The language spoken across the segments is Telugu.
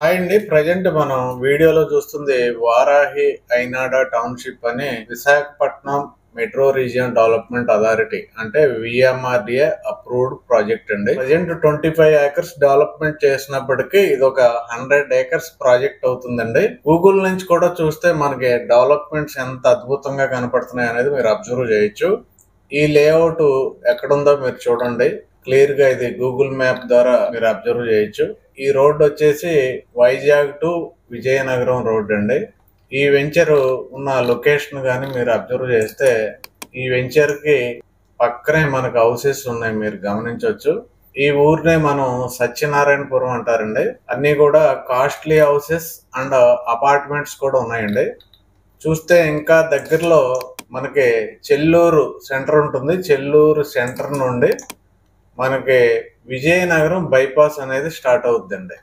హాయ్ అండి. ప్రజెంట్ మనం వీడియోలో చూస్తుంది వారాహి ఐనాడ టౌన్షిప్ అని Visakhapatnam metro region development authority అంటే విఎంఆర్డిఏ అప్రూవ్డ్ ప్రాజెక్ట్ అండి. ప్రజెంట్ 25 ఏకర్స్ డెవలప్మెంట్ చేసినప్పటికీ ఇది ఒక 100 ఏకర్స్ ప్రాజెక్ట్ అవుతుందండి. గూగుల్ నుంచి కూడా చూస్తే మనకి డెవలప్మెంట్స్ ఎంత అద్భుతంగా కనపడుతున్నాయి అనేది మీరు అబ్జర్వ్ చేయొచ్చు. ఈ లేఅవుట్ ఎక్కడుందో మీరు చూడండి. క్లియర్ గా ఇది గూగుల్ మ్యాప్ ద్వారా మీరు అబ్జర్వ్ చేయొచ్చు. ఈ రోడ్ వచ్చేసి వైజాగ్ టు విజయనగరం రోడ్ అండి. ఈ వెంచర్ ఉన్న లొకేషన్ కానీ మీరు అబ్జర్వ్ చేస్తే ఈ వెంచర్ కి పక్కనే మనకు హౌసెస్ ఉన్నాయి, మీరు గమనించవచ్చు. ఈ ఊరినే మనం సత్యనారాయణపురం అంటారండి. అన్ని కూడా కాస్ట్లీ హౌసెస్ అండ్ అపార్ట్మెంట్స్ కూడా ఉన్నాయండి. చూస్తే ఇంకా దగ్గరలో మనకి చెల్లూరు సెంటర్ ఉంటుంది. చెల్లూరు సెంటర్ నుండి మనకి విజయనగరం బైపాస్ అనేది స్టార్ట్ అవుతుందండి.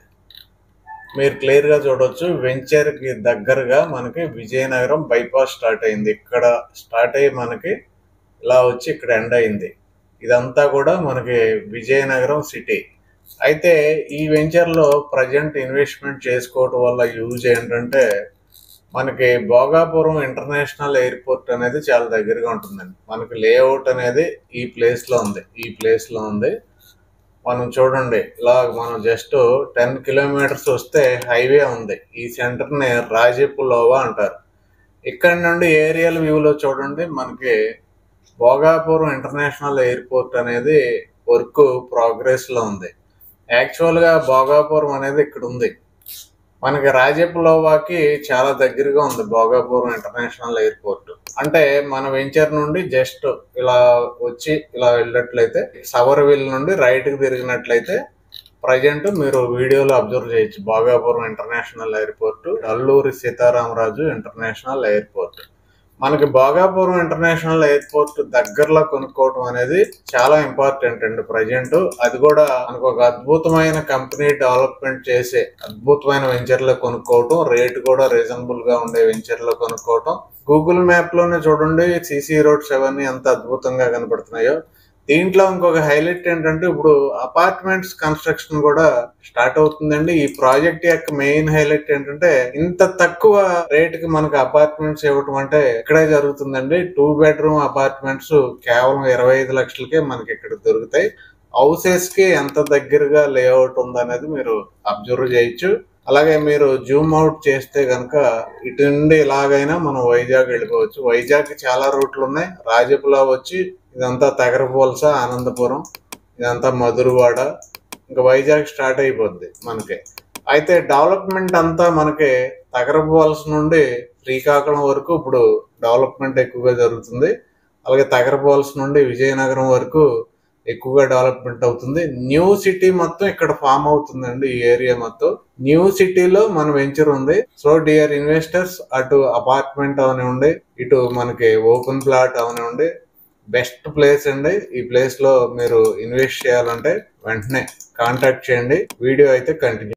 మీరు క్లియర్ గా చూడవచ్చు. వెంచర్ కి దగ్గరగా మనకి విజయనగరం బైపాస్ స్టార్ట్ అయింది. ఇక్కడ స్టార్ట్ అయ్యి మనకి ఇలా వచ్చి ఇక్కడ ఎండ్ అయింది. ఇదంతా కూడా మనకి విజయనగరం సిటీ. అయితే ఈ వెంచర్ లో ప్రజెంట్ ఇన్వెస్ట్మెంట్ చేసుకోవటం వల్ల యూజ్ ఏంటంటే మనకి భోగాపురం ఇంటర్నేషనల్ ఎయిర్పోర్ట్ అనేది చాలా దగ్గరగా ఉంటుందండి. మనకి లేఅవుట్ అనేది ఈ ప్లేస్ లో ఉంది. మనం చూడండి, ఇలా మనం జస్ట్ 10 కిలోమీటర్స్ వస్తే హైవే ఉంది. ఈ సెంటర్ ని రాజపులోవా అంటారు. ఇక్కడ నుండి ఏరియల్ వ్యూలో చూడండి, మనకి భోగాపురం ఇంటర్నేషనల్ ఎయిర్పోర్ట్ అనేది వర్క్ ప్రోగ్రెస్ లో ఉంది. యాక్చువల్ గా భోగాపురం అనేది ఇక్కడ ఉంది. మనకి రాజపులోవాకి చాలా దగ్గరగా ఉంది భోగాపురం ఇంటర్నేషనల్ ఎయిర్పోర్ట్. అంటే మన వెంచర్ నుండి జస్ట్ ఇలా వచ్చి ఇలా వెళ్ళినట్లయితే సవర్విల్ నుండి రైట్ కి తిరిగినట్లయితే ప్రజెంట్ మీరు వీడియోలో అబ్జర్వ్ చేయొచ్చు. Bhogapuram international airport, Alluri Sitaramaraju international airport. మనకి భోగాపురం ఇంటర్నేషనల్ ఎయిర్పోర్ట్ దగ్గరలో కొనుక్కోవడం అనేది చాలా ఇంపార్టెంట్ అండి ప్రజెంట్. అది కూడా మనకు ఒక అద్భుతమైన కంపెనీ డెవలప్మెంట్ చేసే అద్భుతమైన వెంచర్ లో కొనుక్కోవటం, రేట్ కూడా రీజనబుల్ గా ఉండే వెంచర్ లో కొనుక్కోవటం. గూగుల్ మ్యాప్ లోనే చూడండి సిసి రోడ్స్ అవన్నీ ఎంత అద్భుతంగా కనపడుతున్నాయో. దీంట్లో ఇంకొక హైలైట్ ఏంటంటే ఇప్పుడు అపార్ట్మెంట్స్ కన్స్ట్రక్షన్ కూడా స్టార్ట్ అవుతుందండి. ఈ ప్రాజెక్ట్ యొక్క మెయిన్ హైలైట్ ఏంటంటే ఇంత తక్కువ రేట్ కి మనకు అపార్ట్మెంట్స్ ఇవ్వటం అంటే ఇక్కడే జరుగుతుందండి. 2 బెడ్రూమ్ అపార్ట్మెంట్స్ కేవలం 25 లక్షలకే మనకి ఇక్కడ దొరుకుతాయి. హౌసెస్ కి ఎంత దగ్గరగా లేఅవుట్ ఉందనేది మీరు అబ్జర్వ్ చేయొచ్చు. అలాగే మీరు జూమ్ అవుట్ చేస్తే గనక ఇటు నుండి ఎలాగైనా మనం వైజాగ్ వెళ్ళిపోవచ్చు. వైజాగ్ కి చాలా రూట్లు ఉన్నాయి. రాజపులా వచ్చి ఇదంతా తగరపోల్స, ఆనందపురం, ఇదంతా మధురవాడ, ఇంకా వైజాగ్ స్టార్ట్ అయిపోద్ది మనకి. అయితే డెవలప్మెంట్ అంతా మనకి తగరపోల్స నుండి శ్రీకాకుళం వరకు ఇప్పుడు డెవలప్మెంట్ ఎక్కువగా జరుగుతుంది. అలాగే తగరపోల్స నుండి విజయనగరం వరకు ఎక్కువగా డెవలప్మెంట్ అవుతుంది. న్యూ సిటీ మొత్తం ఇక్కడ ఫామ్ అవుతుందండి. ఈ ఏరియా మొత్తం న్యూ సిటీలో మన వెంచర్ ఉంది. సో డియర్ ఇన్వెస్టర్స్, అటు అపార్ట్మెంట్ అవనివ్వండి, ఇటు మనకి ఓపెన్ ప్లాట్ అవనివ్వండి, బెస్ట్ ప్లేస్ అండి. ఈ ప్లేస్ లో మీరు ఇన్వెస్ట్ చేయాలంటే వెంటనే కాంటాక్ట్ చేయండి. వీడియో అయితే కంటిన్యూ